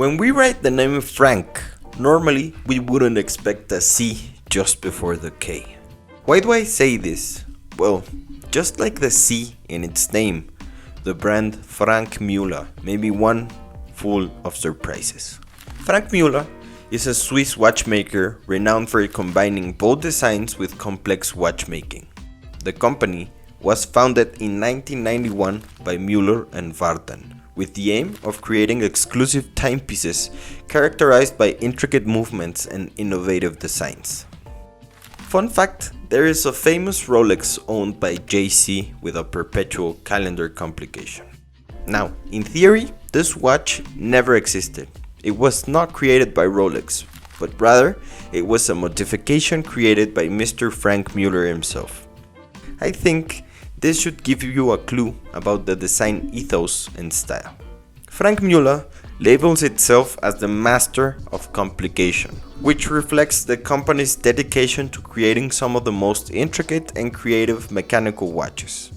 When we write the name Franck, normally we wouldn't expect a C just before the K. Why do I say this? Well, just like the C in its name, the brand Franck Muller may be one full of surprises. Franck Muller is a Swiss watchmaker renowned for combining bold designs with complex watchmaking. The company was founded in 1991 by Muller and Vartan, with the aim of creating exclusive timepieces characterized by intricate movements and innovative designs. Fun fact, there is a famous Rolex owned by JC with a perpetual calendar complication. Now, in theory, this watch never existed. It was not created by Rolex, but rather it was a modification created by Mr. Franck Muller himself. I think this should give you a clue about the design ethos and style. Franck Muller labels itself as the master of complication, which reflects the company's dedication to creating some of the most intricate and creative mechanical watches.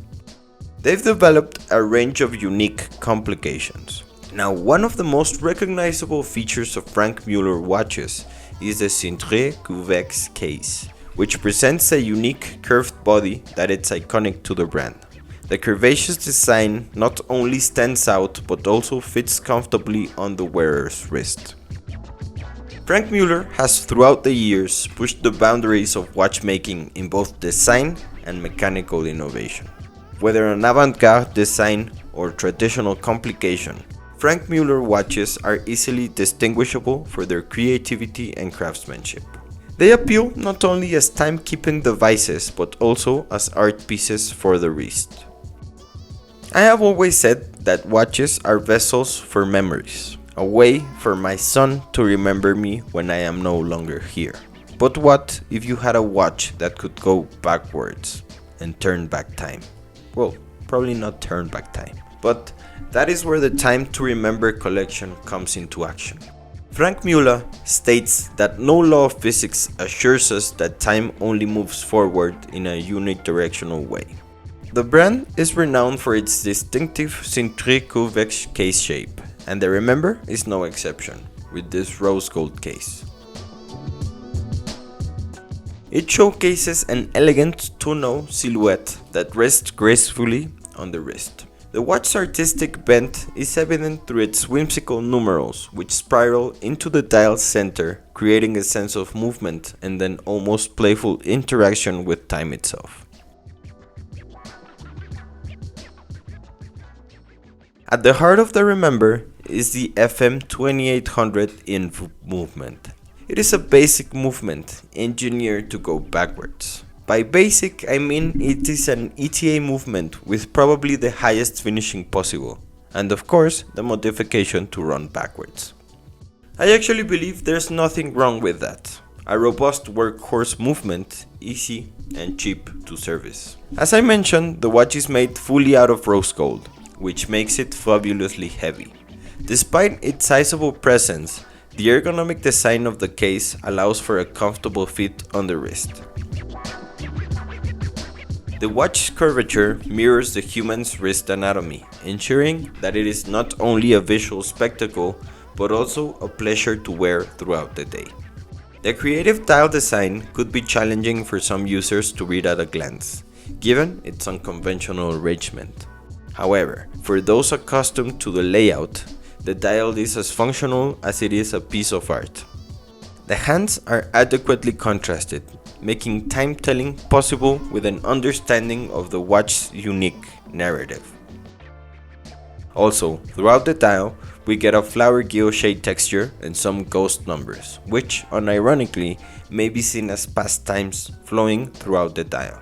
They've developed a range of unique complications. Now, one of the most recognizable features of Franck Muller watches is the Cintrée Curvex case, which presents a unique curved body that is iconic to the brand. The curvaceous design not only stands out but also fits comfortably on the wearer's wrist. Franck Muller has throughout the years pushed the boundaries of watchmaking in both design and mechanical innovation. Whether an avant-garde design or traditional complication, Franck Muller watches are easily distinguishable for their creativity and craftsmanship. They appeal not only as timekeeping devices but also as art pieces for the wrist. I have always said that watches are vessels for memories, a way for my son to remember me when I am no longer here. But what if you had a watch that could go backwards and turn back time? Well, probably not turn back time, but that is where the Time to Remember collection comes into action. Franck Muller states that no law of physics assures us that time only moves forward in a unidirectional way. The brand is renowned for its distinctive Cintrée Curvex case shape, and the Remember is no exception, with this rose gold case. It showcases an elegant tonneau silhouette that rests gracefully on the wrist. The watch's artistic bent is evident through its whimsical numerals, which spiral into the dial's center, creating a sense of movement and an almost playful interaction with time itself. At the heart of the Remember is the FM 2800 Inv movement. It is a basic movement engineered to go backwards. By basic, I mean it is an ETA movement with probably the highest finishing possible, and of course the modification to run backwards. I actually believe there's nothing wrong with that. A robust workhorse movement, easy and cheap to service. As I mentioned, the watch is made fully out of rose gold, which makes it fabulously heavy. Despite its sizable presence, the ergonomic design of the case allows for a comfortable fit on the wrist. The watch's curvature mirrors the human's wrist anatomy, ensuring that it is not only a visual spectacle, but also a pleasure to wear throughout the day. The creative dial design could be challenging for some users to read at a glance, given its unconventional arrangement. However, for those accustomed to the layout, the dial is as functional as it is a piece of art. The hands are adequately contrasted, making time-telling possible with an understanding of the watch's unique narrative. Also, throughout the dial, we get a flower guilloche texture and some ghost numbers, which, unironically, may be seen as pastimes flowing throughout the dial.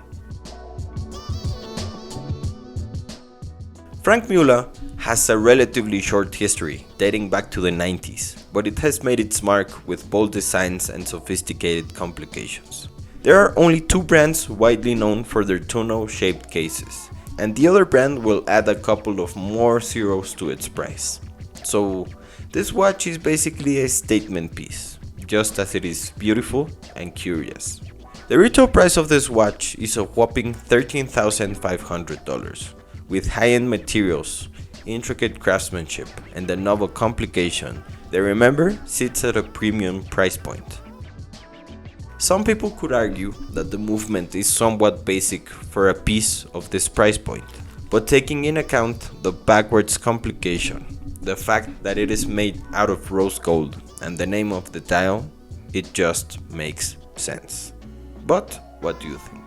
Franck Muller has a relatively short history, dating back to the 90s, but it has made its mark with bold designs and sophisticated complications. There are only two brands widely known for their tonneau-shaped cases, and the other brand will add a couple of more zeros to its price. So, this watch is basically a statement piece, just as it is beautiful and curious. The retail price of this watch is a whopping $13,500, with high-end materials, intricate craftsmanship, and a novel complication. The Remember sits at a premium price point. Some people could argue that the movement is somewhat basic for a piece of this price point, but taking in account the backwards complication, the fact that it is made out of rose gold, and the name of the dial, it just makes sense. But what do you think?